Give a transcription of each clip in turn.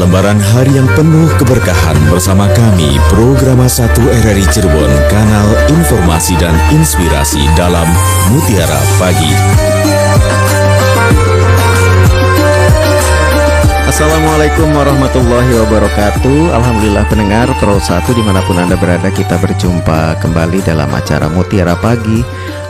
lembaran hari yang penuh keberkahan bersama kami, Programa 1 RRI Cirebon, kanal informasi dan inspirasi dalam Mutiara Pagi. Assalamualaikum warahmatullahi wabarakatuh. Alhamdulillah pendengar Pro 1 dimanapun Anda berada, kita berjumpa kembali dalam acara Mutiara Pagi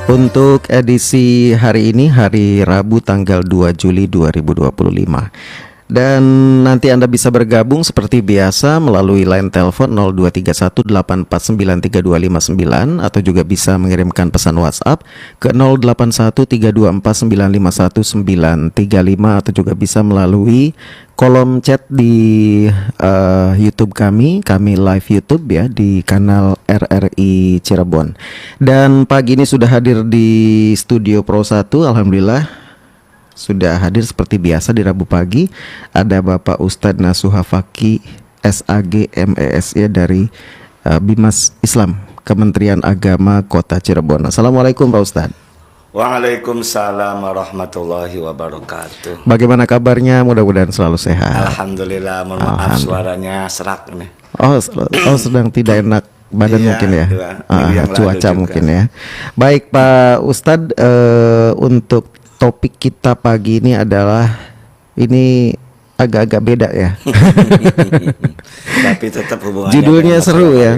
untuk edisi hari ini, hari Rabu tanggal 2 Juli 2025. Dan nanti Anda bisa bergabung seperti biasa melalui line telepon 0231849329 atau juga bisa mengirimkan pesan WhatsApp ke 081324951935 atau juga bisa melalui kolom chat di YouTube kami live YouTube ya di kanal RRI Cirebon. Dan pagi ini sudah hadir di studio Pro 1, alhamdulillah. Sudah hadir seperti biasa di Rabu pagi. Ada Bapak Ustadz Nasuha Fakih SAG MES ya dari Bimas Islam Kementerian Agama Kota Cirebon. Assalamualaikum Pak Ustadz. Waalaikumsalam warahmatullahi wabarakatuh. Bagaimana kabarnya? Mudah-mudahan selalu sehat. Alhamdulillah. Mohon maaf suaranya serak nih. Oh sedang tidak enak badan mungkin ya. Cuaca mungkin ya. Baik Pak Ustadz, untuk topik kita pagi ini adalah agak-agak beda ya. Tapi tetap hubungannya judulnya seru ya.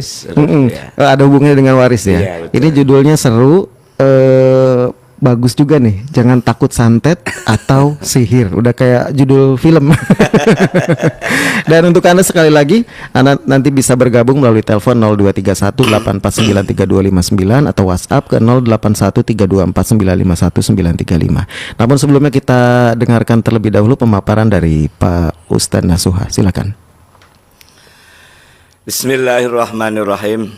Ada hubungannya dengan waris ya. Iya, ini judulnya seru, bagus juga nih. Jangan takut santet atau sihir. Udah kayak judul film. Dan untuk Anda sekali lagi, Anda nanti bisa bergabung melalui telepon 0231849329 atau WhatsApp ke 081324951935. Namun sebelumnya kita dengarkan terlebih dahulu pemaparan dari Pak Ustadz Nasuha. Silakan. Bismillahirrahmanirrahim.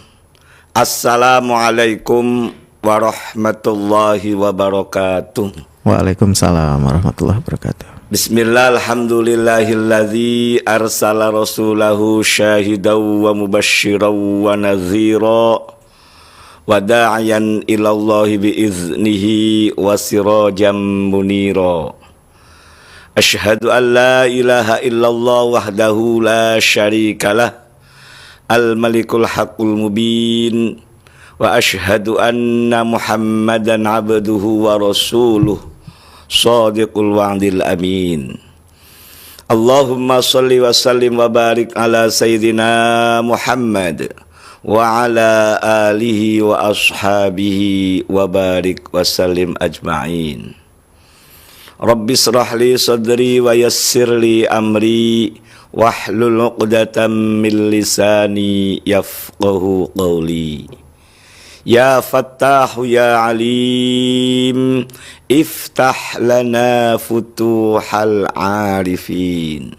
Assalamualaikum warahmatullahi wabarakatuh. Waalaikumsalam warahmatullahi wabarakatuh. Bismillah, alhamdulillahilladzi arsala rasulahu syahidaw wa mubasysyiran wa nadhira wa da'iyan ilallahi biiznihi wa sirajan munira. Asyhadu an la ilaha illallah wahdahu la syarikalah al-malikul haqqul mubin wa asyhadu anna Muhammadan abduhu wa rasuluh shadiqul wa'dil amin. Allahumma shalli wa sallim wa barik ala sayyidina Muhammad wa ala alihi wa ashabihi wa barik wa sallim ajma'in. Rabbi shrah li sadri wa yassir li amri wahlul 'uqdatam min lisani yafqahu qawli. Ya Fattahu ya Alim, iftah lana futuhal arifin.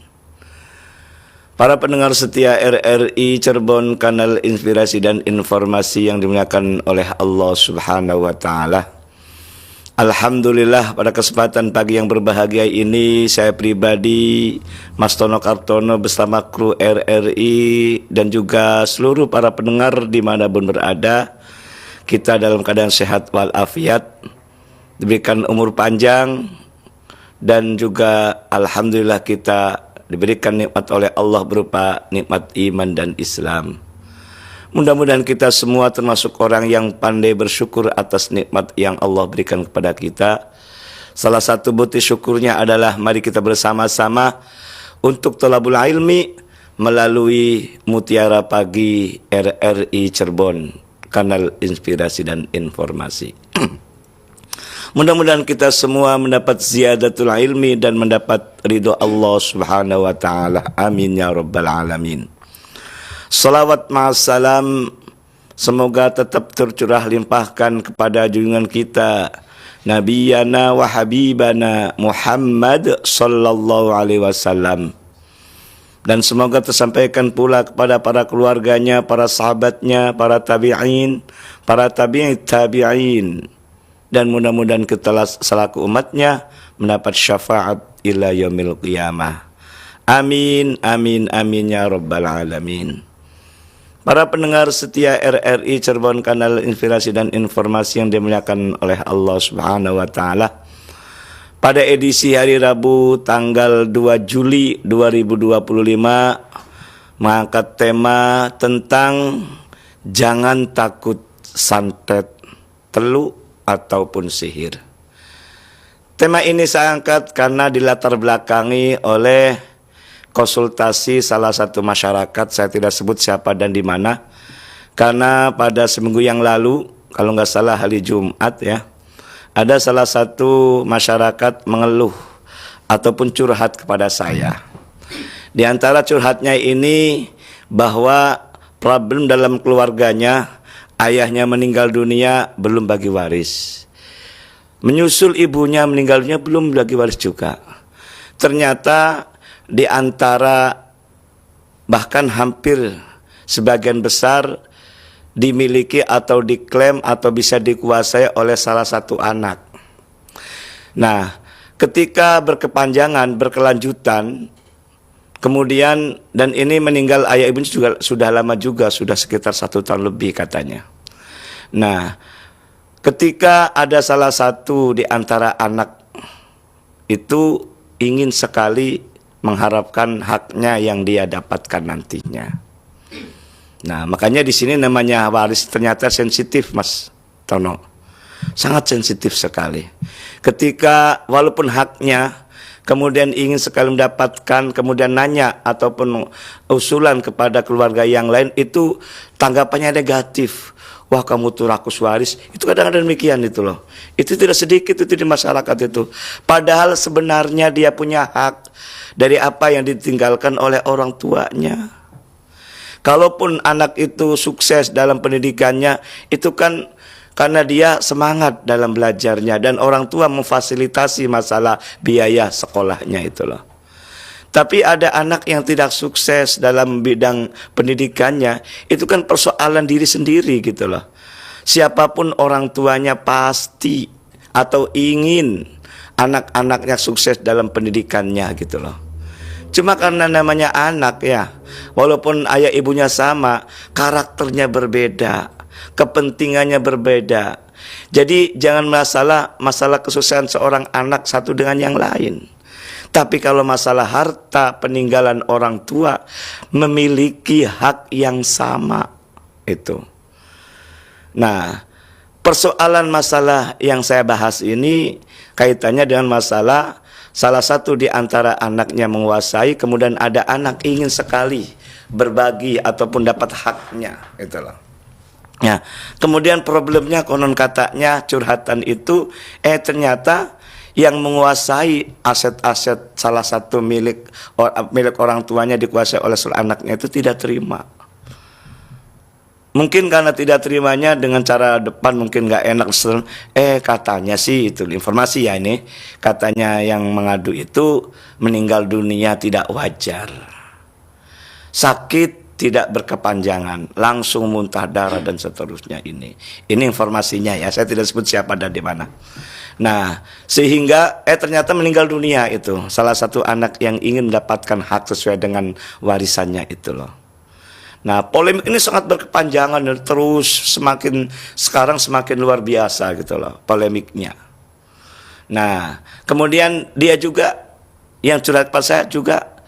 Para pendengar setia RRI Cirebon, kanal inspirasi dan informasi yang dimuliakan oleh Allah Subhanahu wa Ta'ala. Alhamdulillah, pada kesempatan pagi yang berbahagia ini, saya pribadi, Mas Tono Kartono bersama kru RRI dan juga seluruh para pendengar dimanapun berada, kita dalam keadaan sehat walafiat, diberikan umur panjang, dan juga alhamdulillah kita diberikan nikmat oleh Allah berupa nikmat iman dan Islam. Mudah-mudahan kita semua termasuk orang yang pandai bersyukur atas nikmat yang Allah berikan kepada kita. Salah satu bukti syukurnya adalah mari kita bersama-sama untuk thalabul ilmi melalui Mutiara Pagi RRI Cirebon, kanal inspirasi dan informasi. Mudah-mudahan kita semua mendapat ziyadatul ilmi dan mendapat ridho Allah Subhanahu wa Ta'ala. Amin ya rabbal alamin. Salawat ma'assalam semoga tetap tercurah limpahkan kepada junjungan kita Nabiyana wa Habibana Muhammad sallallahu alaihi wasallam. Dan semoga tersampaikan pula kepada para keluarganya, para sahabatnya, para tabi'in, para tabi'in. Dan mudah-mudahan kita selaku umatnya mendapat syafaat ila yaumil qiyamah. Amin, amin, amin ya rabbal alamin. Para pendengar setia RRI Cirebon, kanal inspirasi dan informasi yang dimuliakan oleh Allah Subhanahu wa Ta'ala. pada edisi hari Rabu tanggal 2 Juli 2025 mengangkat tema tentang jangan takut santet, telu ataupun sihir. Tema ini saya angkat karena dilatar belakangi oleh konsultasi salah satu masyarakat, saya tidak sebut siapa dan di mana, karena pada seminggu yang lalu, kalau nggak salah hari Jumat ya, ada salah satu masyarakat mengeluh ataupun curhat kepada saya. Di antara curhatnya ini bahwa problem dalam keluarganya, ayahnya meninggal dunia belum bagi waris. Menyusul ibunya meninggal dunia belum bagi waris juga. Ternyata di antara bahkan hampir sebagian besar dimiliki atau diklaim atau bisa dikuasai oleh salah satu anak. Nah, ketika berkepanjangan, berkelanjutan, kemudian dan ini meninggal ayah ibunya juga sudah lama juga, sudah sekitar 1 tahun lebih katanya. Nah, ketika ada salah satu di antara anak itu ingin sekali mengharapkan haknya yang dia dapatkan nantinya. Nah, makanya di sini namanya waris ternyata sensitif, Mas Tono. Sangat sensitif sekali. Ketika walaupun haknya, kemudian ingin sekali mendapatkan, kemudian nanya ataupun usulan kepada keluarga yang lain, itu tanggapannya negatif. Wah, kamu tuh rakus waris. Itu kadang-kadang demikian itu loh. Itu tidak sedikit itu di masyarakat itu. Padahal sebenarnya dia punya hak dari apa yang ditinggalkan oleh orang tuanya. Kalaupun anak itu sukses dalam pendidikannya, itu kan karena dia semangat dalam belajarnya dan orang tua memfasilitasi masalah biaya sekolahnya itu loh. Tapi ada anak yang tidak sukses dalam bidang pendidikannya, itu kan persoalan diri sendiri gitu loh. Siapapun orang tuanya pasti atau ingin anak-anaknya sukses dalam pendidikannya gitu loh. Cuma karena namanya anak ya, walaupun ayah ibunya sama, karakternya berbeda, kepentingannya berbeda. Jadi jangan masalah kesuksesan seorang anak satu dengan yang lain. Tapi kalau masalah harta peninggalan orang tua, memiliki hak yang sama itu. Nah, persoalan masalah yang saya bahas ini kaitannya dengan masalah salah satu di antara anaknya menguasai, kemudian ada anak ingin sekali berbagi ataupun dapat haknya, itulah. Ya, kemudian problemnya konon katanya curhatan itu, ternyata yang menguasai aset-aset salah satu milik orang tuanya dikuasai oleh anaknya itu tidak terima. Mungkin karena tidak terimanya dengan cara depan mungkin nggak enak. Katanya sih itu informasi ya ini. Katanya yang mengadu itu meninggal dunia tidak wajar. Sakit tidak berkepanjangan, langsung muntah darah dan seterusnya ini. Ini informasinya ya, saya tidak sebut siapa dan di mana. Nah, sehingga ternyata meninggal dunia itu salah satu anak yang ingin mendapatkan hak sesuai dengan warisannya itu loh. Nah, polemik ini sangat berkepanjangan dan terus sekarang semakin luar biasa gitu loh polemiknya. Nah, kemudian dia juga yang curhat pada saya juga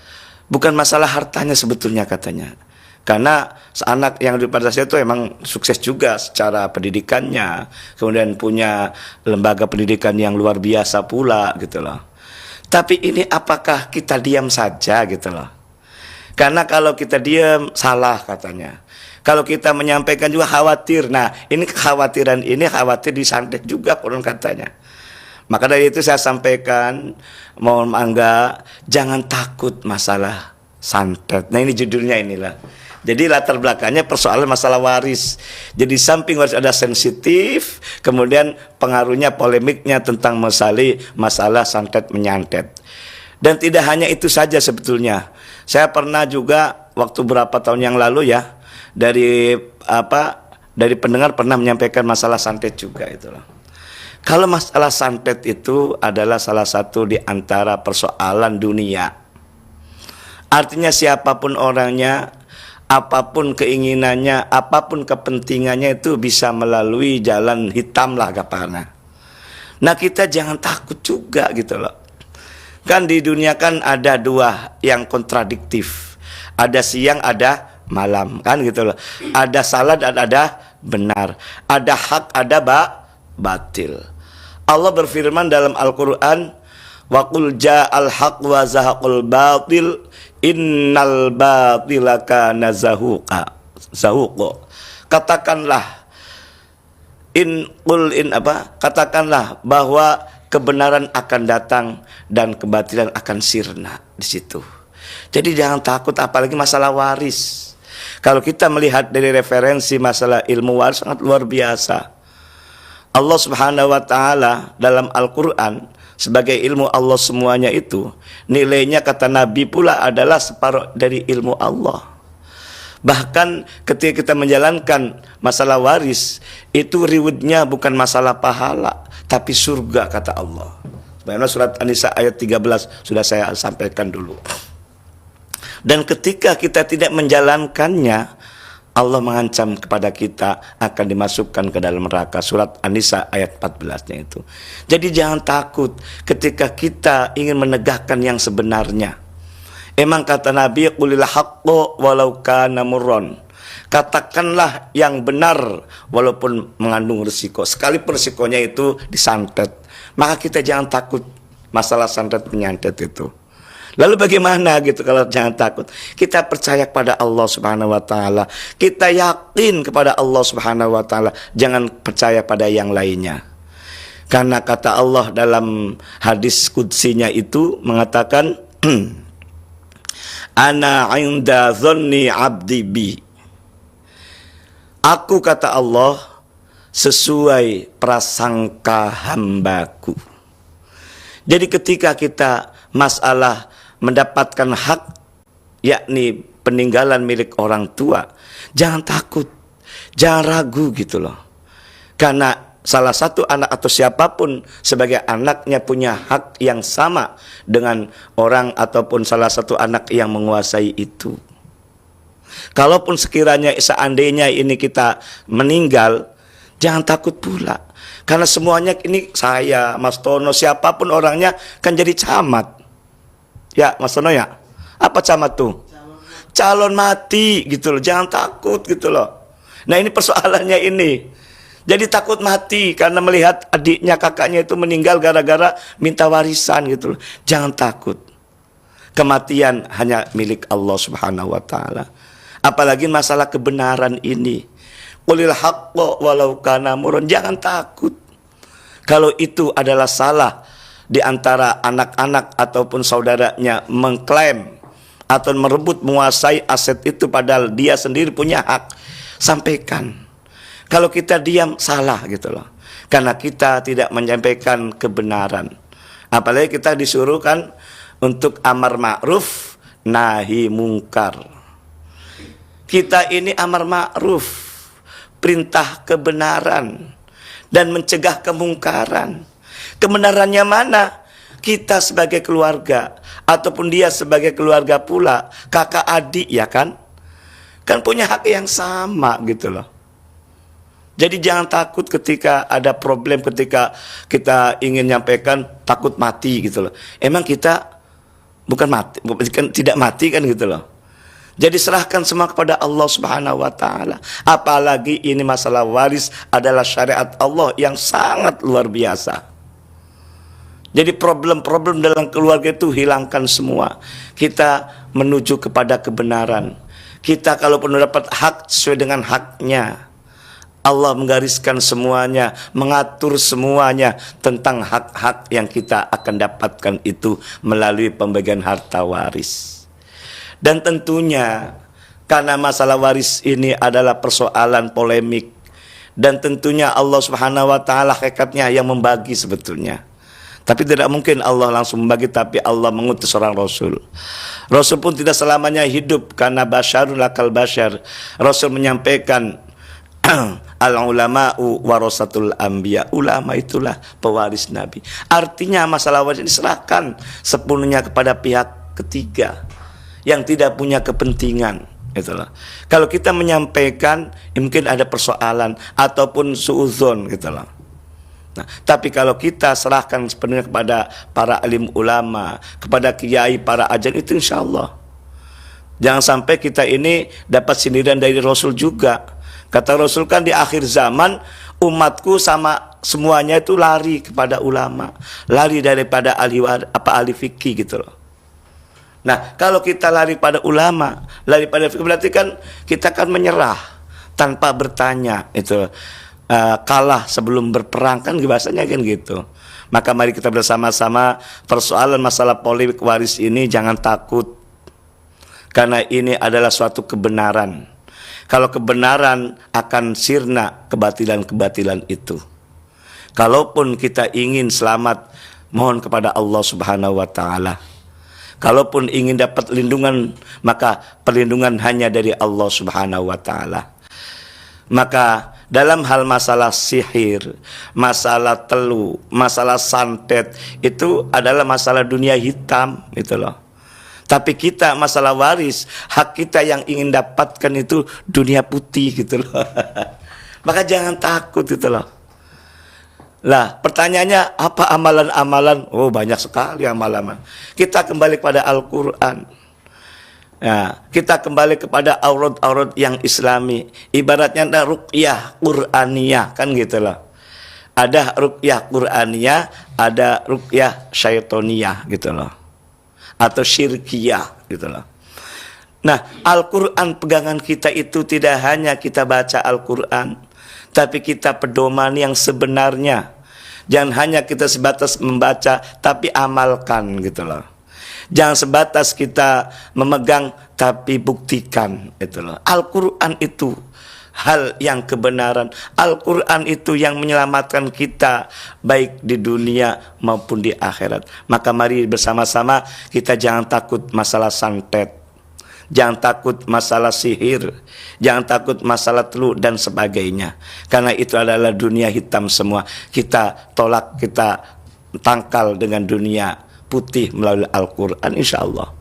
bukan masalah hartanya sebetulnya katanya. Karena anak yang daripada saya itu emang sukses juga secara pendidikannya, kemudian punya lembaga pendidikan yang luar biasa pula gitu loh. Tapi ini apakah kita diam saja gitu loh? Karena kalau kita diam salah katanya. Kalau kita menyampaikan juga khawatir. Nah, ini kekhawatiran ini khawatir disantet juga konon katanya. Maka dari itu saya sampaikan, mohon mangga jangan takut masalah santet. Nah, ini judulnya inilah. Jadi latar belakangnya persoalan masalah waris. Jadi samping waris ada sensitif, kemudian pengaruhnya polemiknya tentang masalah santet menyantet. Dan tidak hanya itu saja sebetulnya. Saya pernah juga waktu berapa tahun yang lalu ya dari pendengar pernah menyampaikan masalah santet juga itu loh. Kalau masalah santet itu adalah salah satu di antara persoalan dunia. Artinya siapapun orangnya, apapun keinginannya, apapun kepentingannya itu bisa melalui jalan hitam lah kapalnya. Nah, kita jangan takut juga gitu loh. Kan di dunia kan ada dua yang kontradiktif. Ada siang, ada malam, kan gitu loh. Ada salah dan ada benar. Ada hak, ada batil. Allah berfirman dalam Al-Qur'an, wa qul ja'al haq wa zahaqul batil innal batila kana zahuqa. Katakanlah katakanlah bahwa kebenaran akan datang dan kebatilan akan sirna di situ. Jadi jangan takut, apalagi masalah waris. Kalau kita melihat dari referensi masalah ilmu waris sangat luar biasa. Allah Subhanahu wa taala dalam Al-Qur'an sebagai ilmu Allah semuanya itu, nilainya kata Nabi pula adalah separuh dari ilmu Allah. Bahkan ketika kita menjalankan masalah waris, itu rewardnya bukan masalah pahala, tapi surga kata Allah. Sebagaimana surat An-Nisa ayat 13 sudah saya sampaikan dulu. Dan ketika kita tidak menjalankannya, Allah mengancam kepada kita akan dimasukkan ke dalam neraka. Surat An-Nisa ayat 14-nya itu. Jadi jangan takut ketika kita ingin menegakkan yang sebenarnya. Emang kata Nabi, qulil haqqo walau kana murron. Katakanlah yang benar walaupun mengandung risiko. Sekalipun risikonya itu disantet, maka kita jangan takut masalah santet penyantet itu. Lalu bagaimana gitu kalau jangan takut? Kita percaya kepada Allah Subhanahu wa taala. Kita yakin kepada Allah Subhanahu wa taala, jangan percaya pada yang lainnya. Karena kata Allah dalam hadis qudsinya itu mengatakan ana 'inda dzanni 'abdi bi. Aku kata Allah sesuai prasangka hambaku. Jadi ketika kita masalah mendapatkan hak, yakni peninggalan milik orang tua, jangan takut, jangan ragu gitu loh. Karena salah satu anak atau siapapun sebagai anaknya punya hak yang sama dengan orang ataupun salah satu anak yang menguasai itu. Kalaupun sekiranya seandainya ini kita meninggal, jangan takut pula. Karena semuanya ini saya, Mas Tono, siapapun orangnya kan jadi camat. Ya, Mas Tono ya. Apa camat tuh? Calon mati gitu loh. Jangan takut gitu loh. Nah, ini persoalannya ini. Jadi takut mati karena melihat adiknya, kakaknya itu meninggal gara-gara minta warisan gitu loh. Jangan takut. Kematian hanya milik Allah Subhanahu wa taala. Apalagi masalah kebenaran ini. Qulil haqqo walau kana murran. Jangan takut. Kalau itu adalah salah di antara anak-anak ataupun saudaranya mengklaim atau merebut menguasai aset itu padahal dia sendiri punya hak, sampaikan. Kalau kita diam salah gitu loh. Karena kita tidak menyampaikan kebenaran. Apalagi kita disuruh kan untuk amar ma'ruf nahi mungkar. Kita ini amar ma'ruf, perintah kebenaran dan mencegah kemungkaran. Kebenarannya mana? Kita sebagai keluarga ataupun dia sebagai keluarga pula, kakak adik ya kan? Kan punya hak yang sama gitu loh. Jadi jangan takut ketika ada problem, ketika kita ingin nyampaikan takut mati gitu loh. Emang kita bukan mati, bukan tidak mati kan gitu loh. Jadi serahkan semua kepada Allah Subhanahu wa taala. Apalagi ini masalah waris adalah syariat Allah yang sangat luar biasa. Jadi problem-problem dalam keluarga itu hilangkan semua. Kita menuju kepada kebenaran. Kita kalaupun dapat hak sesuai dengan haknya. Allah menggariskan semuanya, mengatur semuanya tentang hak-hak yang kita akan dapatkan itu melalui pembagian harta waris. Dan tentunya karena masalah waris ini adalah persoalan polemik. Dan tentunya Allah Subhanahu wa taala hakikatnya yang membagi sebetulnya. Tapi tidak mungkin Allah langsung membagi, tapi Allah mengutus seorang Rasul. Rasul pun tidak selamanya hidup karena basyarun lakal basyar. Rasul menyampaikan al-ulama'u warasatul anbiya. Ulama itulah pewaris Nabi. Artinya masalah waris diserahkan sepenuhnya kepada pihak ketiga yang tidak punya kepentingan. Itulah. Kalau kita menyampaikan mungkin ada persoalan ataupun suudzon gitulah. Nah, tapi kalau kita serahkan sepenuhnya kepada para alim ulama, kepada kiai, para ajan, itu insya Allah. Jangan sampai kita ini dapat sindiran dari Rasul juga. Kata Rasul kan di akhir zaman umatku sama semuanya itu lari kepada ulama, lari daripada ahli fikih gitu loh. Nah, kalau kita lari pada ulama, lari pada fikih, berarti kan kita akan menyerah tanpa bertanya itu. Kalah sebelum berperang kan bahasanya kan gitu. Maka mari kita bersama-sama persoalan masalah polemik waris ini jangan takut, karena ini adalah suatu kebenaran. Kalau kebenaran akan sirna kebatilan-kebatilan itu. Kalaupun kita ingin selamat, mohon kepada Allah Subhanahu wa taala. Kalaupun ingin dapat lindungan, maka perlindungan hanya dari Allah Subhanahu wa taala. Maka dalam hal masalah sihir, masalah telu, masalah santet, itu adalah masalah dunia hitam gitu loh. Tapi kita masalah waris, hak kita yang ingin dapatkan itu dunia putih gitu loh. Maka jangan takut gitu loh. Lah pertanyaannya apa amalan-amalan? Oh banyak sekali amalan. Kita kembali kepada Al-Quran. Nah, kita kembali kepada aurat-aurat yang islami. Ibaratnya ada ruqyah Qur'aniyah kan gitu loh. Ada ruqyah Qur'aniyah, ada ruqyah syaitoniyah gitu loh. Atau syirkiyah gitu loh. Nah, Al-Quran pegangan kita itu tidak hanya kita baca Al-Quran, tapi kita pedoman yang sebenarnya. Jangan hanya kita sebatas membaca, tapi amalkan gitu loh. Jangan sebatas kita memegang, tapi buktikan itu loh. Al-Quran itu hal yang kebenaran. Al-Quran itu yang menyelamatkan kita baik di dunia maupun di akhirat. Maka mari bersama-sama kita jangan takut masalah santet, jangan takut masalah sihir, jangan takut masalah telu dan sebagainya. Karena itu adalah dunia hitam semua. Kita tolak, kita tangkal dengan dunia putih melalui Al-Quran, insya Allah.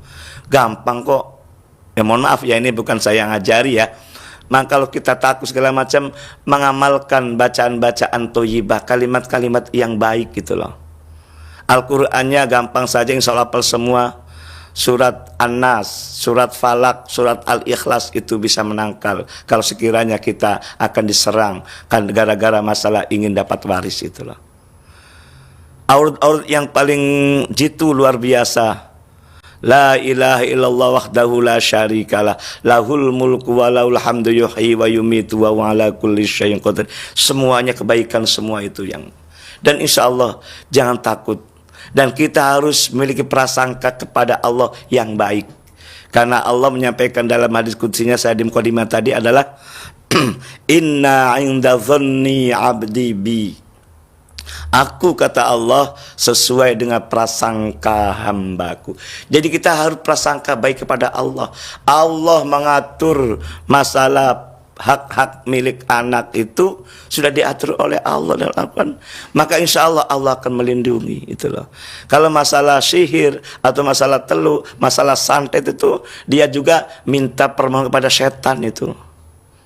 Gampang kok. Ya mohon maaf ya, ini bukan saya yang ngajari ya. Maka kalau kita takut segala macam, mengamalkan bacaan-bacaan thayyibah, kalimat-kalimat yang baik gitu loh. Al-Qur'annya gampang saja, insya Allah hafal semua. Surat An-Nas, surat Falak, surat Al-Ikhlas itu bisa menangkal kalau sekiranya kita akan diserang kan gara-gara masalah ingin dapat waris itu loh. Aurat-aurat yang paling jitu luar biasa. La ilaha illallah wahdahu la syarikalah, lahul mulku wa lahul hamdu yuhyi wa yumitu wa ala kulli syai'in qadir. Semuanya kebaikan semua itu yang. Dan insya Allah jangan takut. Dan kita harus memiliki prasangka kepada Allah yang baik. Karena Allah menyampaikan dalam hadis qudsinya saya di mukadimah tadi adalah inna 'inda dhanni 'abdi bi. Aku, kata Allah, sesuai dengan prasangka hambaku. Jadi kita harus prasangka baik kepada Allah. Allah mengatur masalah hak-hak milik anak itu sudah diatur oleh Allah dalam Al-Quran. Maka insya Allah Allah akan melindungi itu loh. Kalau masalah sihir atau masalah telu, masalah santet itu dia juga minta permohonan kepada setan itu.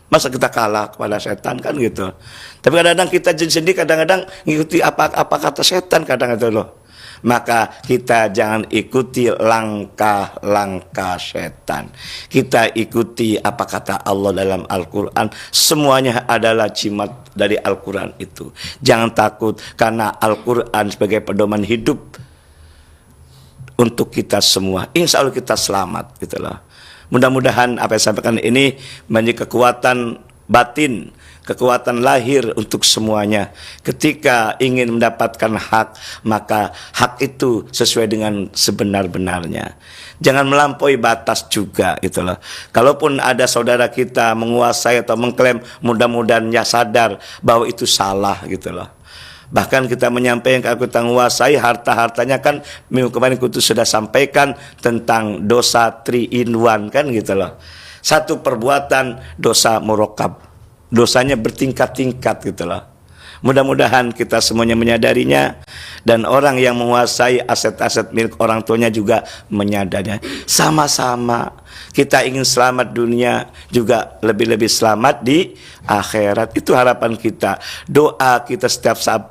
Masa kita kalah kepada setan kan gitu. Tapi kadang-kadang kita sendiri kadang-kadang ngikuti apa kata setan kadang itu loh. Maka kita jangan ikuti langkah-langkah setan. Kita ikuti apa kata Allah dalam Al-Quran. Semuanya adalah jimat dari Al-Quran itu. Jangan takut karena Al-Quran sebagai pedoman hidup untuk kita semua. Insya Allah kita selamat gitu loh. Mudah-mudahan apa yang saya sampaikan ini menjadi kekuatan batin, kekuatan lahir untuk semuanya. Ketika ingin mendapatkan hak, maka hak itu sesuai dengan sebenar-benarnya. Jangan melampaui batas juga gitu loh. Kalaupun ada saudara kita menguasai atau mengklaim, mudah-mudahan ya sadar bahwa itu salah gitu loh. Bahkan kita menyampaikan kalau kita menguasai harta-hartanya kan minggu kemarin kita sudah sampaikan tentang dosa 3 in 1 kan gitu loh. Satu perbuatan dosa murokab, dosanya bertingkat-tingkat gitu loh. Mudah-mudahan kita semuanya menyadarinya dan orang yang menguasai aset-aset milik orang tuanya juga menyadarinya. Sama-sama Kita ingin selamat dunia, juga lebih-lebih selamat di akhirat. Itu harapan kita. Doa kita setiap saat,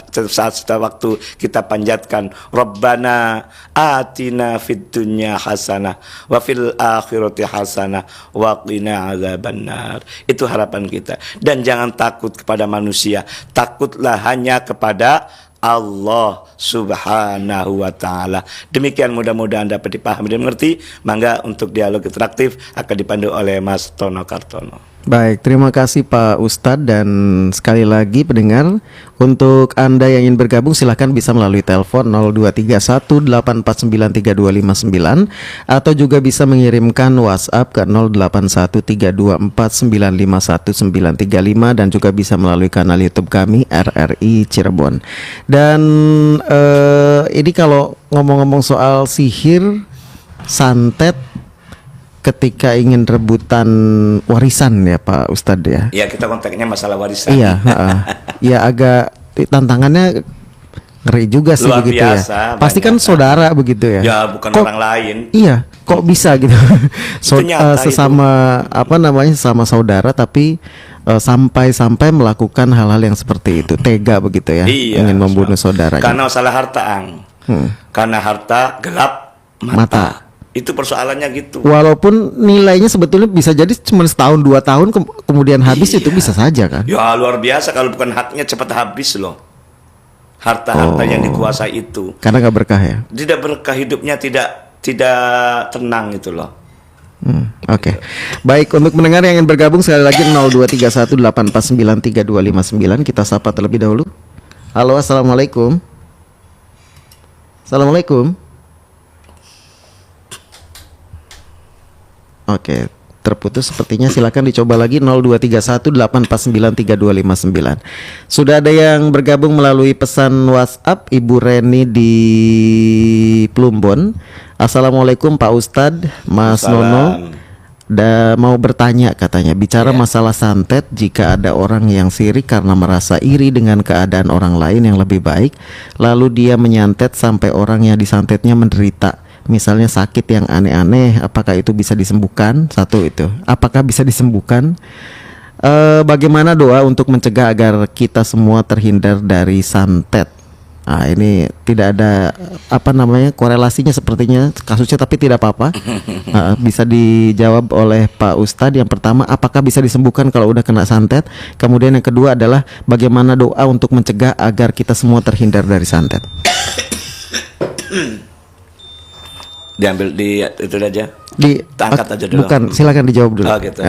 setiap waktu kita panjatkan, Rabbana atina fid dunya hasanah wa fil akhirati hasanah wa qina azabannar. Itu harapan kita. Dan jangan takut kepada manusia, takutlah hanya kepada Allah Subhanahu wa ta'ala. Demikian, mudah-mudahan dapat dipahami dan mengerti. Mangga untuk dialog interaktif akan dipandu oleh Mas Tono Kartono. Baik, terima kasih Pak Ustadz, dan sekali lagi pendengar, untuk Anda yang ingin bergabung silahkan bisa melalui telepon 0231849329 atau juga bisa mengirimkan WhatsApp ke 081324951935 dan juga bisa melalui kanal YouTube kami RRI Cirebon. Dan ini kalau ngomong-ngomong soal sihir, santet ketika ingin rebutan warisan ya Pak Ustadz ya. Ya, kita konteksnya masalah warisan. Iya, ya agak tantangannya ngeri juga sih Luar begitu biasa, ya. Pasti kan banyak. saudara begitu ya. Ya, bukan Kok- orang lain. Iya, kok bisa gitu. Itu nyata Sesama apa namanya, sesama saudara tapi sampai melakukan hal-hal yang seperti itu, tega begitu ya, Iya, ingin membunuh saudaranya. Karena masalah harta, karena harta gelap mata. Itu persoalannya gitu. Walaupun nilainya sebetulnya bisa jadi cuma setahun 2 tahun kemudian habis, Iya. itu bisa saja kan. Ya, luar biasa, kalau bukan haknya cepat habis loh. Harta-harta yang dikuasai itu. Karena nggak berkah ya. Tidak berkah hidupnya, tidak tenang itu loh. Oke. Baik, untuk mendengar yang ingin bergabung sekali lagi 0231849329, kita sapa terlebih dahulu. Halo, assalamualaikum. Assalamualaikum. Oke, terputus sepertinya. Silakan dicoba lagi 0231849329. Sudah ada yang bergabung melalui pesan WhatsApp, Ibu Reni di Plumbon. Assalamualaikum Pak Ustadz, Mas Nono. Mau bertanya katanya, bicara masalah santet, jika ada orang yang sirik karena merasa iri dengan keadaan orang lain yang lebih baik, lalu dia menyantet sampai orang yang disantetnya menderita, misalnya sakit yang aneh-aneh, apakah itu bisa disembuhkan? Satu itu, apakah bisa disembuhkan? Bagaimana doa untuk mencegah agar kita semua terhindar dari santet? Nah, ini tidak ada apa namanya korelasinya sepertinya kasusnya, tapi tidak apa-apa. Bisa dijawab oleh Pak Ustadz. Yang pertama, apakah bisa disembuhkan kalau udah kena santet? Kemudian yang kedua adalah bagaimana doa untuk mencegah agar kita semua terhindar dari santet? Diambil di itu aja. Angkat aja dulu. Bukan, silakan dijawab dulu. Oh, gitu.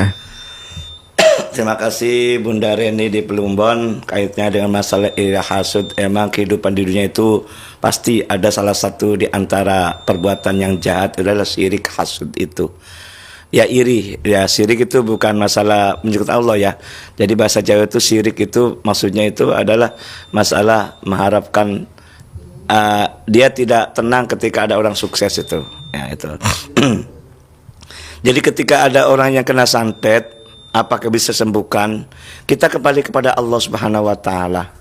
Terima kasih Bunda Reni di Plumbon. Kaitnya dengan masalah iri hasud, emang kehidupan di dunia itu pasti ada salah satu di antara perbuatan yang jahat adalah syirik hasud itu. Ya, iri, ya syirik itu bukan masalah menyekutukan Allah ya. Jadi bahasa Jawa itu syirik itu maksudnya itu adalah masalah mengharapkan dia tidak tenang ketika ada orang sukses itu. Ya, itu. Jadi ketika ada orang yang kena santet, apakah bisa sembuhkan? Kita kembali kepada Allah Subhanahu wa ta'ala.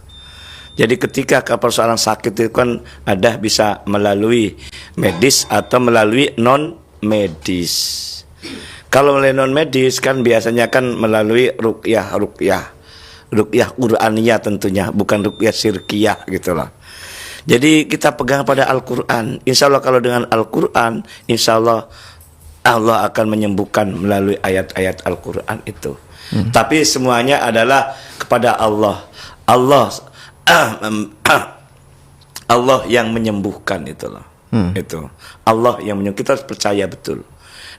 Jadi ketika persoalan sakit itu kan ada bisa melalui medis atau melalui non medis. Kalau melalui non medis kan biasanya kan melalui ruqyah Qur'aniyah tentunya, bukan ruqyah syirkiyah gitu loh. Jadi kita pegang pada Al-Quran. Insya Allah kalau dengan Al-Quran, insya Allah Allah akan menyembuhkan melalui ayat-ayat Al-Quran itu. Tapi semuanya adalah kepada Allah. Allah yang menyembuhkan itu loh. Itu Allah yang menyembuhkan. Kita harus percaya betul.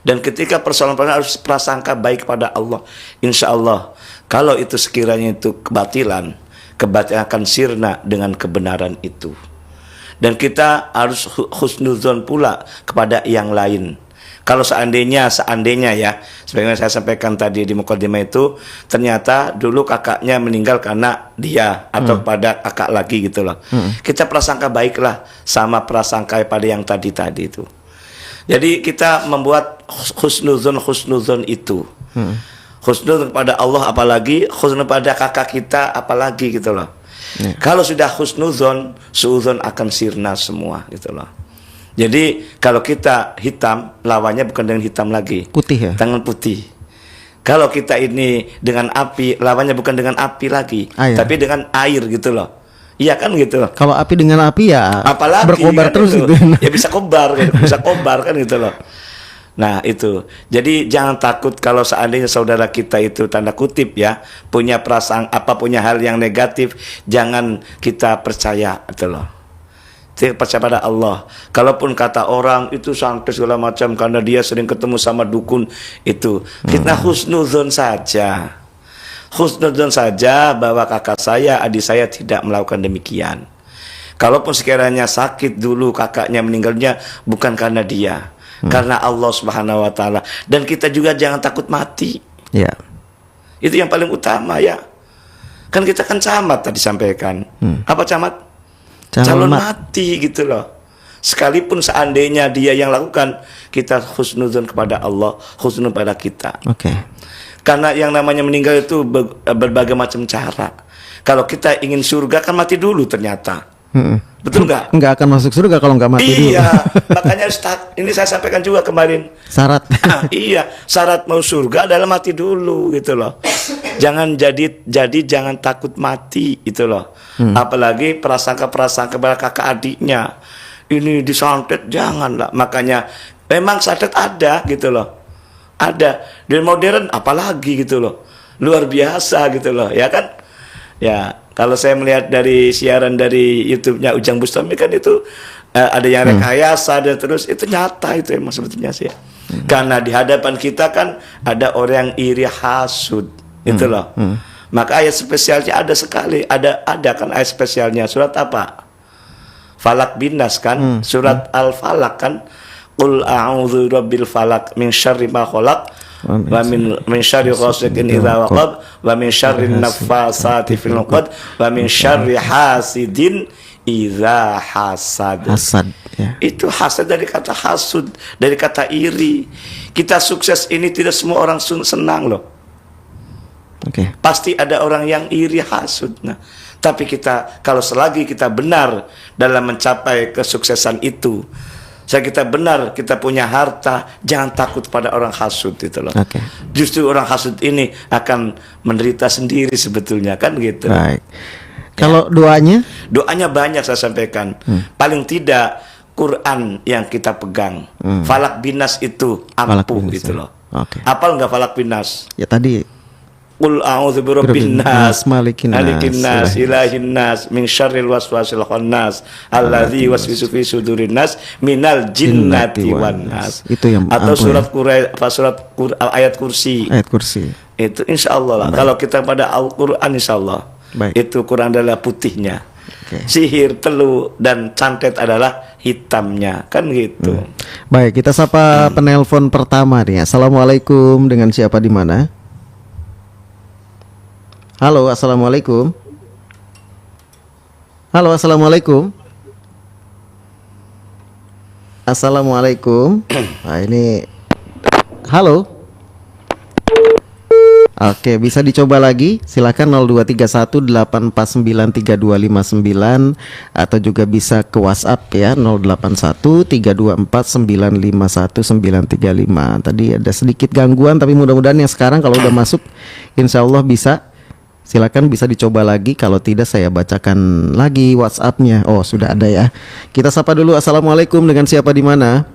Dan ketika persoalan-persoalan harus prasangka baik kepada Allah. Insya Allah kalau itu sekiranya itu kebatilan akan sirna dengan kebenaran itu. Dan kita harus husnuzon pula kepada yang lain. Kalau seandainya ya, sebagaimana saya sampaikan tadi di mukadimah itu, ternyata dulu kakaknya meninggal karena dia atau pada kakak lagi gitu loh. Kita prasangka baiklah sama prasangka pada yang tadi itu. Jadi kita membuat husnuzon itu. Husnuzon kepada Allah apalagi, husnuzon pada kakak kita apalagi gitu loh. Kalau sudah husnuzon, suuzon akan sirna semua gitu loh. Jadi kalau kita hitam, lawannya bukan dengan hitam lagi, Putih ya? tangan putih. Kalau kita ini dengan api, lawannya bukan dengan api lagi, Air. tapi dengan air gitu loh. Iya kan gitu. Kalau api dengan api ya Apalagi berkobar kan terus itu. gitu. Ya bisa kobar, bisa kobar kan gitu loh. Nah itu, jadi jangan takut kalau seandainya saudara kita itu tanda kutip ya punya perasaan apa, punya hal yang negatif, jangan kita percaya gitu loh. Kita percaya pada Allah. Kalaupun kata orang itu santai segala macam karena dia sering ketemu sama dukun itu, kita husnuzon saja. Husnuzon saja bahwa kakak saya, adik saya tidak melakukan demikian. Kalaupun sekiranya sakit dulu kakaknya meninggalnya bukan karena dia, karena Allah Subhanahu wa taala. Dan kita juga jangan takut mati. Ya. Itu yang paling utama ya. Kan kita kan camat tadi sampaikan. Apa camat? Calon mati gitu loh. Sekalipun seandainya dia yang lakukan, kita husnuzon kepada Allah, husnuzon pada kita. Oke. Karena yang namanya meninggal itu berbagai macam cara. Kalau kita ingin surga kan mati dulu ternyata. Betul nggak? Nggak akan masuk surga kalau nggak mati dulu. Iya, makanya ini saya sampaikan juga kemarin. Syarat. Iya, syarat mau surga adalah mati dulu gitu loh. Jangan jadi jangan takut mati gitu loh. Apalagi prasangka-prasangka kepada kakak adiknya. Ini disantet, janganlah. Makanya memang santet ada gitu loh. Ada di modern apalagi gitu loh, luar biasa gitu loh ya kan ya. Kalau saya melihat dari siaran dari YouTube-nya Ujang Bustami kan itu ada yang rekayasa dan terus itu nyata itu emang sebetulnya sih ya. Karena di hadapan kita kan ada orang yang iri hasud itu loh. Maka ayat spesialnya ada sekali, ada kan ayat spesialnya surat apa? Falak bin Nas kan, surat Al-Falak kan. Qul a'udzu birabbil falaq min syarri ma khalaq wa min syarri ghasiqin idza waqab wa min syarri naffasati fil 'uqad wa min syarri hasidin idza hasad. Hasad ya. Itu hasad dari kata hasud, dari kata iri. Kita sukses ini tidak semua orang senang loh. Oke. Pasti ada orang yang iri hasud. Nah, tapi kita kalau selagi kita benar dalam mencapai kesuksesan itu, kita benar, kita punya harta, jangan takut pada orang hasud itu loh. Oke. Justru orang hasud ini akan menderita sendiri sebetulnya kan gitu. Baik. Kalau doanya? Doanya banyak saya sampaikan. Paling tidak Quran yang kita pegang. Falak binas itu ampuh gitu loh. Oke. Apal nggak falak binas? Ya tadi Qul a'udzu birabbin nas, malikin nas, ilahin nas, min syarril waswasil khannas, alladzi waswisu fi sudurin nas, minal jinnati wan nas. Itu yang atau surat ayat kursi. Ayat kursi. Itu insyaallah lah. Kalau kita pada Al-Qur'an insyaallah. Baik. Itu Quran adalah putihnya. Oke. Sihir, telu dan cantet adalah hitamnya, kan gitu. Baik, kita sapa penelpon pertama nih. Assalamualaikum, dengan siapa di mana? Halo, assalamualaikum. Halo, assalamualaikum. Assalamualaikum. Nah ini, halo. Oke, bisa dicoba lagi. Silakan 0231849329 atau juga bisa ke WhatsApp ya 081324951935. Tadi ada sedikit gangguan tapi mudah-mudahan yang sekarang kalau udah masuk insya Allah bisa. Silakan bisa dicoba lagi, kalau tidak saya bacakan lagi WhatsApp-nya. Oh, sudah ada ya. Kita sapa dulu. Assalamualaikum, dengan siapa di mana?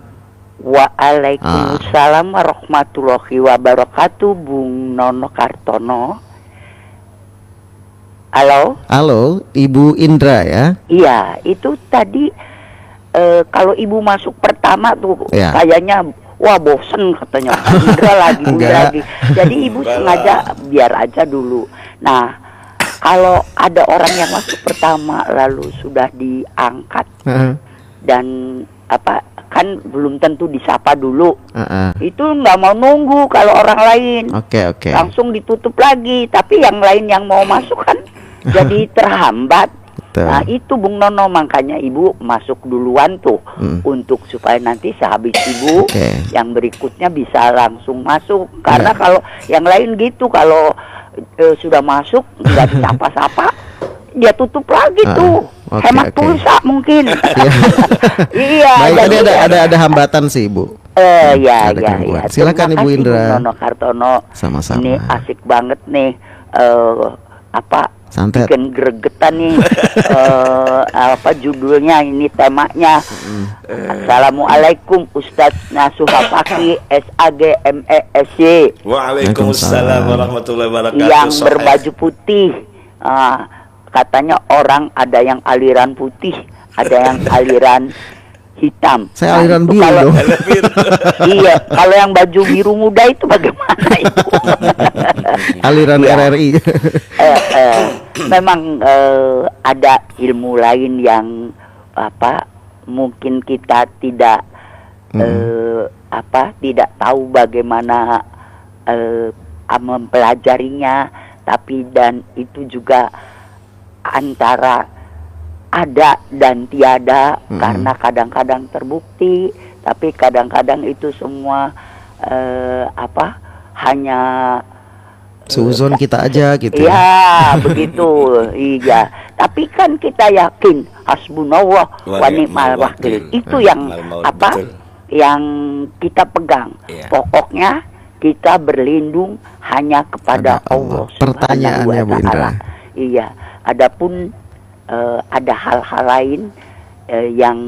Waalaikumsalam warahmatullahi wabarakatuh, Bung Nono Kartono. Halo? Halo, Ibu Indra ya? Iya, itu tadi kalau Ibu masuk pertama tuh Ya. kayaknya wah bosen katanya. Indra lagi, Indra lagi. Jadi Ibu sengaja biar aja dulu. Nah, kalau ada orang yang masuk pertama lalu sudah diangkat dan apa kan belum tentu disapa dulu. Itu nggak mau nunggu kalau orang lain. Oke. Langsung ditutup lagi. Tapi yang lain yang mau masuk kan jadi terhambat. Betul. Nah itu Bung Nono, makanya Ibu masuk duluan tuh untuk supaya nanti sehabis Ibu yang berikutnya bisa langsung masuk. Karena kalau yang lain gitu, kalau sudah masuk nggak disapa-sapa dia tutup lagi tuh. oke, Hemat oke. pulsa mungkin. Iya. Baik, tadi jadi- ada hambatan sih, Bu. Ya, ada ya, gangguan. ya. Silakan, Terima Ibu kasih, Indra. Bung Nono Kartono. Sama-sama. Ini asik banget nih. Santet. Bikin gregetan nih. Apa judulnya ini, temanya. Assalamualaikum Ustadz Nasuha Fakih SAG MESY Waalaikumsalam warahmatullahi wabarakatuh. yang Soheh. berbaju putih. Katanya orang ada yang aliran putih, ada yang aliran hitam. Saya aliran itu biru kalau- dong. Iya, kalau yang baju biru muda itu bagaimana itu? Aliran Iya. RRI. Memang ada ilmu lain yang mungkin kita tidak tidak tahu bagaimana mempelajarinya, tapi dan itu juga antara ada dan tiada, karena kadang-kadang terbukti, tapi kadang-kadang itu semua hanya Seuzon kita aja gitu. ya begitu. Iya, tapi kan kita yakin hasbunallah wa ni'mal wakil. Itu yang Betul. yang kita pegang. Iya. Pokoknya kita berlindung hanya kepada Kepada Allah. Allah Subhanahu Pertanyaannya, wa Bu Indra. Ta'ala. Iya, adapun ada hal-hal lain yang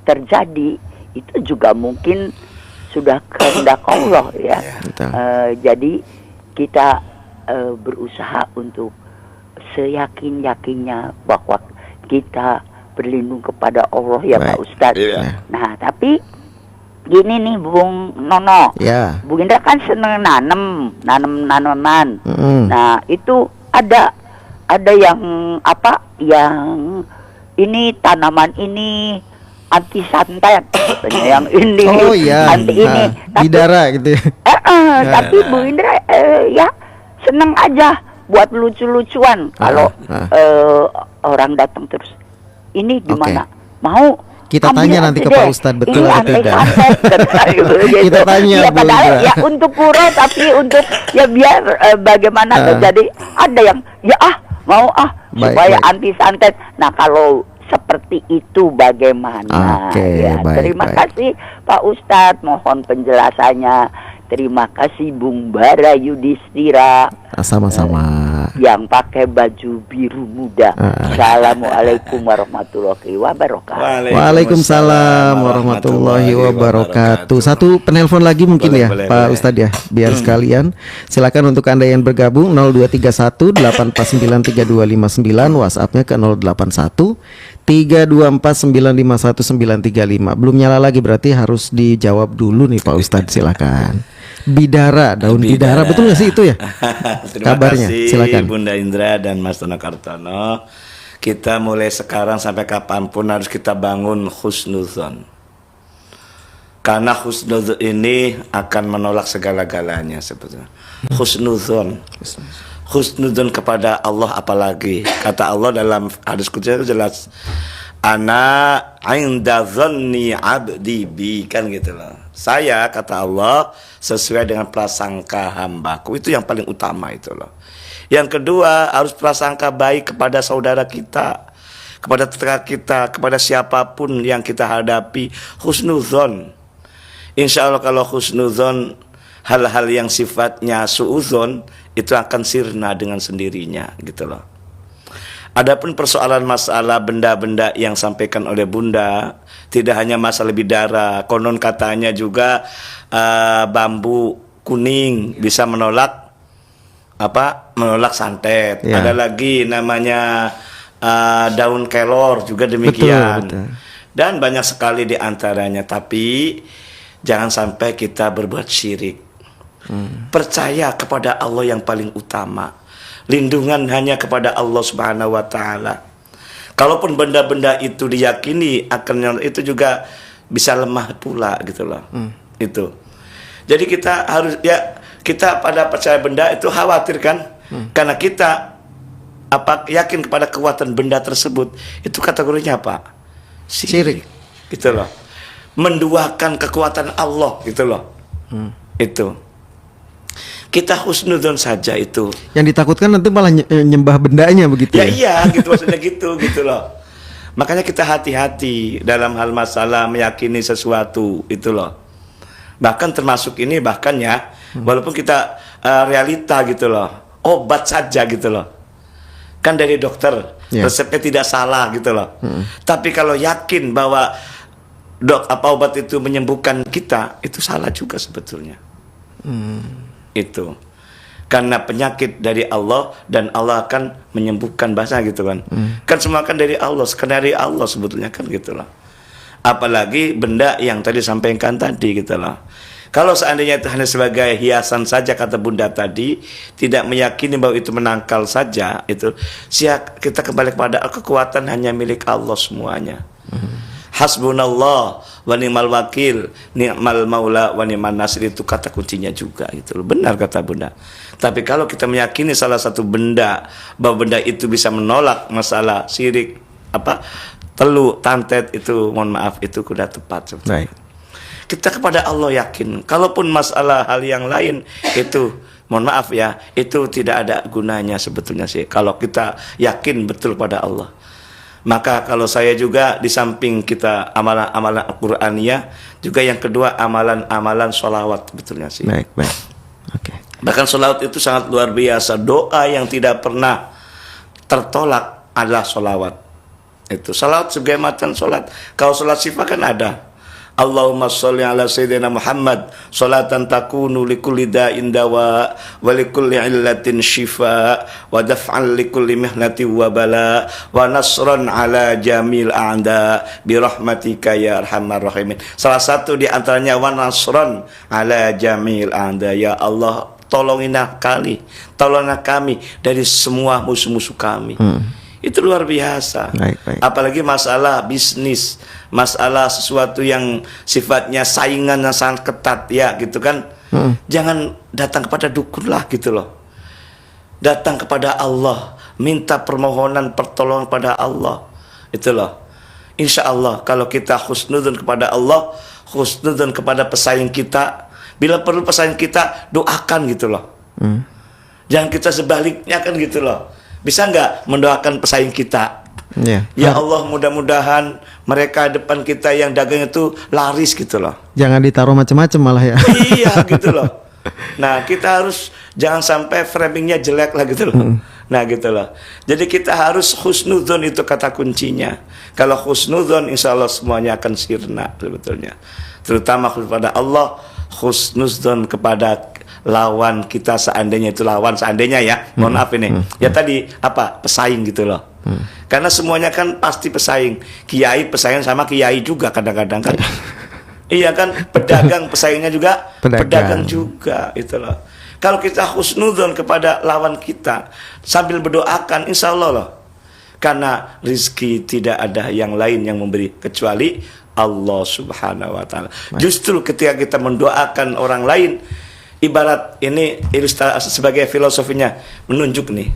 terjadi itu juga mungkin sudah kehendak Allah ya. Betul. Jadi kita berusaha untuk seyakin-yakinnya bahwa kita berlindung kepada Allah ya Baik. Pak Ustadz. Iya. Nah tapi gini nih Bung Nono, Ya. Bung Indra kan seneng naneman. Mm-mm. Nah itu ada yang yang ini tanaman ini anti santet katanya, yang ini Oh iya. anti ini. Tapi, Bidara gitu ya. tapi Bu Indra ya seneng aja buat lucu-lucuan kalau orang datang terus. Ini gimana? Mau? Kita Ambil tanya aja nanti ke deh. Pak Ustadz, betul Ini atau anti tidak? santet, katanya gitu. Kita tanya, Ya Bu padahal Indra. ya untuk pura, tapi untuk ya biar bagaimana jadi ada yang ya mau Baik, supaya baik. anti santet. Nah kalau seperti itu bagaimana? Oke, Ya, baik, terima baik. kasih Pak Ustadz, mohon penjelasannya. Terima kasih Bung Bara Yudhistira Sama-sama. yang pakai baju biru muda. Assalamualaikum warahmatullahi wabarakatuh. Waalaikumsalam warahmatullahi wabarakatuh. Satu penelpon lagi mungkin Boleh, ya boleh, Pak boleh. Ustadz ya, biar sekalian. Silakan untuk Anda yang bergabung 0231 8493259, WhatsApp-nya ke 081 324951935. Belum nyala lagi, berarti harus dijawab dulu nih Pak Ustadz. Silakan. Bidara, daun bidara, betul nggak sih itu ya? Terima Kabarnya, kasih silakan. Bunda Indra dan Mas Tono Kartono. Kita mulai sekarang sampai kapanpun harus kita bangun husnuzon. Karena husnuzon ini akan menolak segala-galanya sebetulnya. Husnuzon. Husnuzon kepada Allah apalagi. Kata Allah dalam hadis qudsi itu jelas. Ana inda dhanni abdi bi, kan gitu loh. Saya, kata Allah, sesuai dengan prasangka hambaku. Itu yang paling utama itu loh. Yang kedua, harus prasangka baik kepada saudara kita, kepada tetangga kita, kepada siapapun yang kita hadapi. Husnuzon. Insya Allah kalau husnuzon, hal-hal yang sifatnya suuzon itu akan sirna dengan sendirinya gitu loh. Adapun persoalan masalah benda-benda yang sampaikan oleh Bunda, tidak hanya masalah bidara, konon katanya juga bambu kuning bisa menolak menolak santet. Ya. Ada lagi namanya daun kelor juga demikian. Betul, betul. Dan banyak sekali di antaranya, tapi jangan sampai kita berbuat syirik. Percaya kepada Allah yang paling utama. Lindungan hanya kepada Allah Subhanahu wa Ta'ala. Kalaupun benda-benda itu diyakini akan itu juga bisa lemah pula gitu loh. Itu. Jadi kita harus kita pada percaya benda itu khawatir kan? Karena kita yakin kepada kekuatan benda tersebut, itu kategorinya apa? Syirik. Gitu loh. Menduakan kekuatan Allah gitu loh. Itu. Kita husnudzon saja itu. Yang ditakutkan nanti malah nyembah bendanya begitu Ya ya? iya, gitu maksudnya gitu loh. Makanya kita hati-hati dalam hal masalah meyakini sesuatu itu loh. Bahkan termasuk ini bahkan ya, walaupun kita realita gitu loh, obat saja gitu loh. Kan dari dokter, resepnya tidak salah gitu loh. Tapi kalau yakin bahwa obat itu menyembuhkan kita, itu salah juga sebetulnya. Itu. Karena penyakit dari Allah dan Allah akan menyembuhkan, bahasa gitu kan. Kan semua kan dari Allah, dari Allah sebetulnya kan gitu loh. Apalagi benda yang tadi sampaikan tadi gitu loh. Kalau seandainya itu hanya sebagai hiasan saja kata Bunda tadi, tidak meyakini bahwa itu menangkal saja, itu kita kembali kepada kekuatan hanya milik Allah semuanya. Hasbunallah wa ni'mal wakil, ni'mal maula wa ni'man nasir, itu kata kuncinya juga itu. Benar kata Bunda. Tapi kalau kita meyakini salah satu benda bahwa benda itu bisa menolak masalah syirik, telu, tantet, itu mohon maaf itu sudah tepat. Baik. Kita kepada Allah yakin. Kalaupun masalah hal yang lain itu mohon maaf ya, itu tidak ada gunanya sebetulnya sih kalau kita yakin betul pada Allah. Maka kalau saya juga di samping kita amalan-amalan Al-Qur'aniyah, juga yang kedua amalan-amalan sholawat sebetulnya sih. Baik. Oke. Bahkan sholawat itu sangat luar biasa. Doa yang tidak pernah tertolak adalah sholawat. Itu sholawat sebagai macam sholat. Kalau sholat sifat kan ada. Allahumma sholli ala sayyidina Muhammad sholatan takunu likulli da'in dawa wa likulli illatin shifa wa daf'an likulli mihnati wa bala wa nasran ala jamil a'da bi rahmatika ya arhamar rahimin. Salah satu di antaranya wa nasran ala jamil a'da, ya Allah tolonglah kami dari semua musuh-musuh kami. Itu luar biasa. Baik. Apalagi masalah bisnis, masalah sesuatu yang sifatnya saingan yang sangat ketat ya gitu kan. Jangan datang kepada dukun lah gitu loh. Datang kepada Allah, minta permohonan pertolongan pada Allah. Itu loh. Insya Allah kalau kita husnudzon kepada Allah, husnudzon kepada pesaing kita, bila perlu pesaing kita doakan gitu loh. Jangan kita sebaliknya kan gitu loh. Bisa nggak mendoakan pesaing kita? Ya Allah, mudah-mudahan mereka depan kita yang dagang itu laris gitu loh. Jangan ditaruh macam-macam malah ya. Iya gitu loh. Nah kita harus jangan sampai framingnya jelek lah gitu loh. Nah gitu loh. Jadi kita harus husnudzon, itu kata kuncinya. Kalau husnudzon insya Allah semuanya akan sirna sebetulnya. Terutama kepada Allah, husnudzon kepada lawan kita seandainya itu lawan, seandainya ya, mohon maaf ini ya tadi pesaing gitu loh. Karena semuanya kan pasti pesaing. Kiai pesaing sama kiai juga kadang-kadang kan. Iya kan, pedagang pesaingnya juga pedagang juga itu loh. Kalau kita husnudzon kepada lawan kita sambil berdoakan, insya Allah loh, karena rizki tidak ada yang lain yang memberi kecuali Allah subhanahu wa ta'ala. Justru ketika kita mendoakan orang lain, ibarat ini ilustrasi sebagai filosofinya menunjuk nih.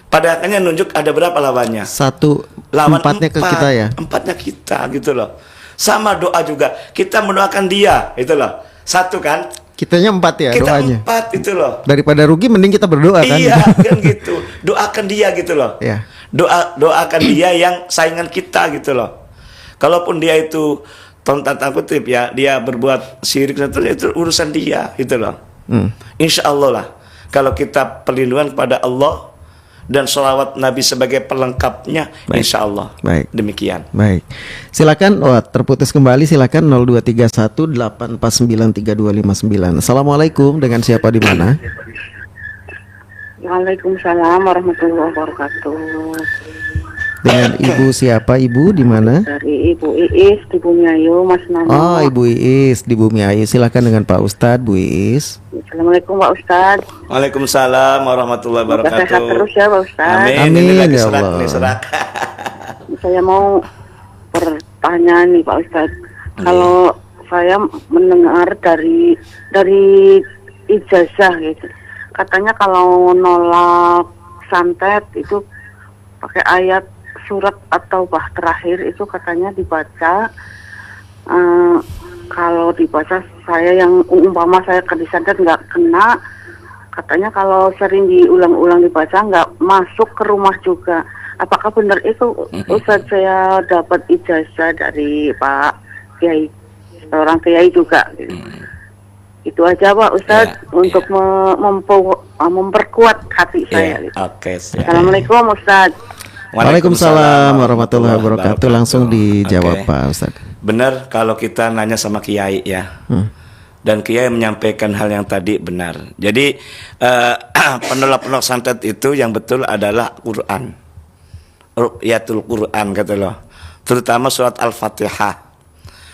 Pada akhirnya nunjuk ada berapa lawannya? Satu, lawan empatnya ke kita ya. Empatnya kita gitu loh. Sama doa juga, kita mendoakan dia itu loh. Satu kan? Kitanya 4 ya kita doanya. 4 itu loh. Daripada rugi mending kita berdoa kan. Iya kan gitu. Doakan dia gitu loh. Iya. Doakan dia yang saingan kita gitu loh. Kalaupun dia itu tanda kutip ya, dia berbuat syirik itu urusan dia gitu loh. Insya Allah lah, kalau kita perlindungan kepada Allah dan sholawat Nabi sebagai pelengkapnya, insya Allah. Baik. Demikian. Baik. Silakan, terputus kembali, silakan 0231849329. Assalamualaikum, dengan siapa di mana? Waalaikumsalam warahmatullahi wabarakatuh. Dengan Ibu siapa, Ibu di mana? Dari Ibu Iis di Bumi Ayu, Mas Nano. Oh, Ibu Iis di Bumi Ayu. Silakan dengan Pak Ustadz, Bu Iis. Assalamualaikum Pak Ustadz. Waalaikumsalam warahmatullahi wabarakatuh. Sehat terus ya Pak Ustadz. Amin. Ini lagi ya serak Allah. nih, serak. Saya mau pertanyaan nih Pak Ustadz. Kalau saya mendengar dari ijazah gitu, katanya kalau nolak santet itu pakai ayat surat atau bah terakhir itu katanya dibaca kalau dibaca saya yang umpama saya disantet nggak kena, katanya kalau sering diulang-ulang dibaca nggak masuk ke rumah juga. Apakah benar itu Ustaz? Saya dapat ijazah dari Pak Kiai, seorang Kiai juga. Itu aja Pak Ustaz untuk memperkuat hati saya. Oke, siap. Assalamualaikum Ustaz. Waalaikumsalam warahmatullahi wabarakatuh. Langsung dijawab Pak Ustaz. Benar kalau kita nanya sama Kiai ya. Dan Kiai menyampaikan hal yang tadi benar. Jadi penolak santet itu yang betul adalah Quran, ru'yatul Quran kata loh. Terutama surat Al-Fatihah.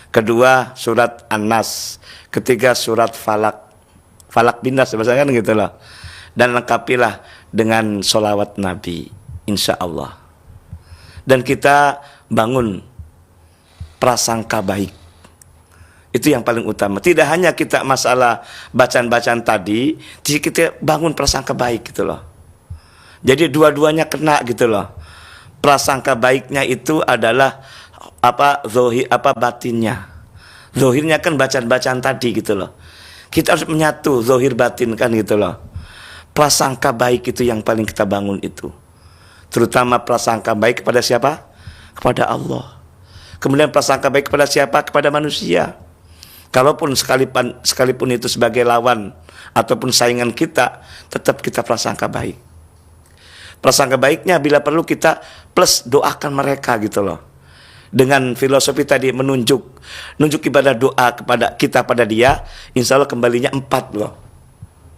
Kedua surat An-Nas. Ketiga surat Falak Binas bahasanya kan gitu loh. Dan lengkapilah dengan sholawat Nabi, insya Allah. Dan kita bangun prasangka baik. Itu yang paling utama. Tidak hanya kita masalah bacaan-bacaan tadi, kita bangun prasangka baik gitu loh. Jadi dua-duanya kena gitu loh. Prasangka baiknya itu adalah batinnya. Zohirnya kan bacaan-bacaan tadi gitu loh. Kita harus menyatu zohir batin kan gitu loh. Prasangka baik itu yang paling kita bangun itu. Terutama prasangka baik kepada siapa? Kepada Allah. Kemudian prasangka baik kepada siapa? Kepada manusia. Kalaupun sekalipun itu sebagai lawan ataupun saingan kita, tetap kita prasangka baik. Prasangka baiknya bila perlu kita plus doakan mereka gitu loh. Dengan filosofi tadi menunjuk ibadah doa kepada kita pada dia, insya Allah kembalinya 4 loh.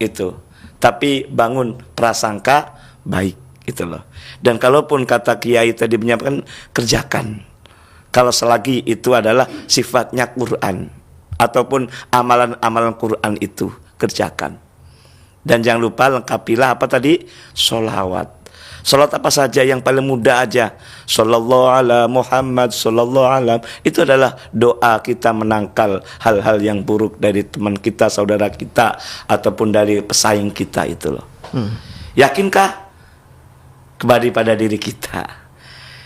Itu. Tapi bangun prasangka baik gitu loh. Dan kalaupun kata Kiai tadi menyampaikan, kerjakan. Kalau selagi itu adalah sifatnya Quran ataupun amalan-amalan Quran itu, kerjakan. Dan jangan lupa lengkapilah apa tadi? Sholawat. Salat apa saja yang paling mudah aja. Sallallahu ala Muhammad sallallahu alam. Itu adalah doa kita menangkal hal-hal yang buruk dari teman kita, saudara kita, ataupun dari pesaing kita itu loh. Yakinkah? Kembali pada diri kita.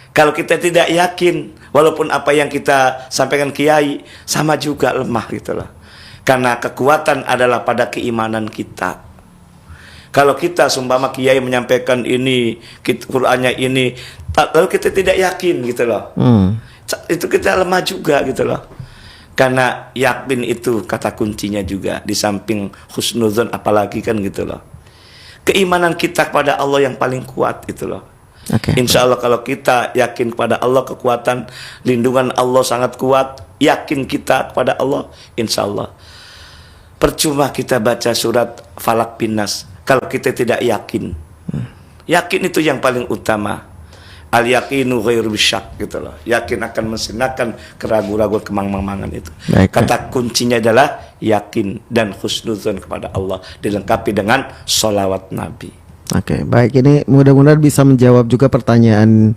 Kalau kita tidak yakin, walaupun apa yang kita sampaikan Kiai sama juga lemah gitu loh. Karena kekuatan adalah pada keimanan kita. Kalau kita sumpama Kiai menyampaikan ini, Qur'annya ini, lalu kita tidak yakin gitu loh. Itu kita lemah juga gitu loh. Karena yakin itu kata kuncinya juga. Di samping husnuzon apalagi kan gitu loh. Keimanan kita kepada Allah yang paling kuat gitu loh. Insya Allah kalau kita yakin kepada Allah, kekuatan lindungan Allah sangat kuat, yakin kita kepada Allah, insya Allah. Percuma kita baca surat Falak Binas kalau kita tidak yakin. Yakin itu yang paling utama. Al yakinu ghairu bisyak gitu loh. Yakin akan mensinahkan keraguan-raguan kemang-mangan itu. Kata kuncinya adalah yakin dan husnuzon kepada Allah, dilengkapi dengan sholawat Nabi. Oke, baik, ini mudah-mudahan bisa menjawab juga pertanyaan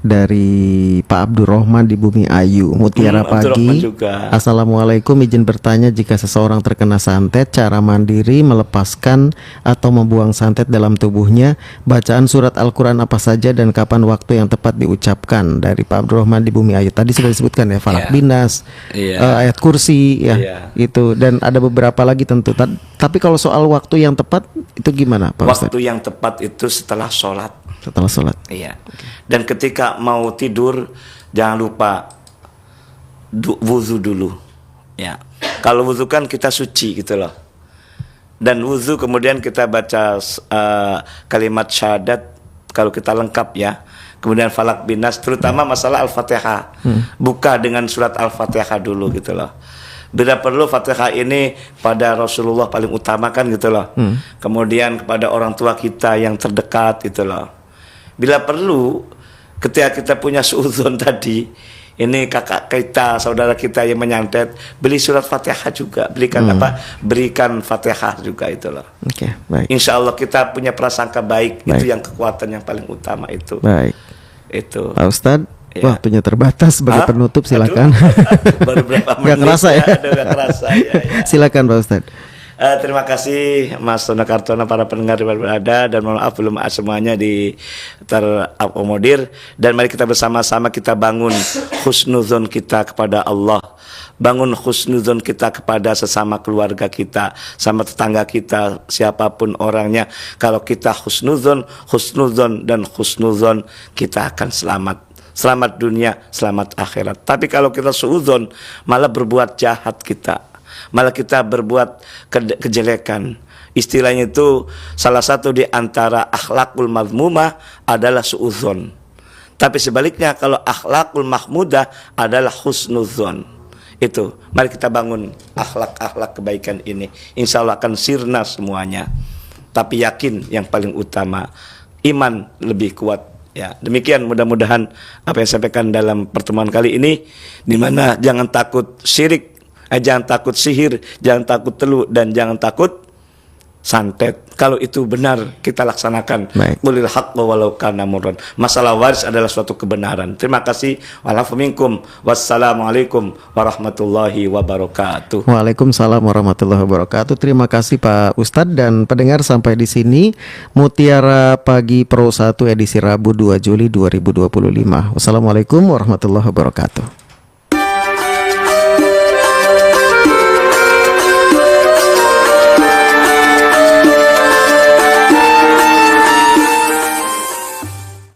dari Pak Abdurrahman di Bumi Ayu, Mutiara Pagi. Assalamualaikum, izin bertanya, jika seseorang terkena santet, cara mandiri melepaskan atau membuang santet dalam tubuhnya, bacaan surat Al-Quran apa saja dan kapan waktu yang tepat diucapkan? Dari Pak Abdurrahman di Bumi Ayu. Tadi sudah disebutkan ya, Falak Binas, ayat kursi ya, itu, dan ada beberapa lagi tentu. Tapi kalau soal waktu yang tepat itu gimana Pak Ustadz? Waktu yang tepat itu setelah sholat. Setelah sholat. Iya. Dan ketika mau tidur jangan lupa wuzu dulu. Ya. Kalau wuzu kan kita suci gitu loh. Dan wuzu kemudian kita baca kalimat syahadat kalau kita lengkap ya. Kemudian Falak Binas, terutama masalah Al-Fatihah. Buka dengan surat Al-Fatihah dulu gitu loh. Bila perlu Fatihah ini pada Rasulullah paling utama kan gitu loh. Kemudian kepada orang tua kita yang terdekat gitu loh. Bila perlu ketika kita punya suudzon tadi, ini kakak kita, saudara kita yang menyantet, beli surat Fatihah juga, berikan Fatihah juga itu loh. Baik. Insya Allah kita punya prasangka baik. Itu yang kekuatan yang paling utama itu. Baik. Itu. Pak Ustadz, waktunya terbatas, sebagai penutup silakan. Baru berapa menit? Gak kerasa ya? Gak kerasa ya. Silakan Pak Ustadz. Terima kasih Mas Tono Kartono, para pendengar di mana berada, dan mohon maaf belum semuanya terakomodir. Dan mari kita bersama-sama kita bangun husnuzon kita kepada Allah, bangun husnuzon kita kepada sesama keluarga kita, sama tetangga kita, siapapun orangnya. Kalau kita husnuzon dan husnuzon, kita akan selamat. Selamat dunia, selamat akhirat. Tapi kalau kita suudzon, malah berbuat jahat kita, malah kita berbuat kejelekan. Istilahnya itu salah satu di antara akhlakul mazmumah adalah suudzon. Tapi sebaliknya kalau akhlakul mahmudah adalah husnuzon. Itu, mari kita bangun akhlak-akhlak kebaikan ini. Insya Allah akan sirna semuanya. Tapi yakin yang paling utama, iman lebih kuat. Ya, demikian mudah-mudahan apa yang saya sampaikan dalam pertemuan kali ini, di mana jangan takut syirik, jangan takut sihir, jangan takut telu, dan jangan takut santet. Kalau itu benar kita laksanakan. Qulil haqqo walau kana murran. Masalah waris adalah suatu kebenaran. Terima kasih. Wa'alafu minkum. Wassalamualaikum warahmatullahi wabarakatuh. Waalaikumsalam warahmatullahi wabarakatuh. Terima kasih Pak Ustadz dan pendengar, sampai di sini Mutiara Pagi Pro 1 edisi Rabu 2 Juli 2025. Wassalamualaikum warahmatullahi wabarakatuh.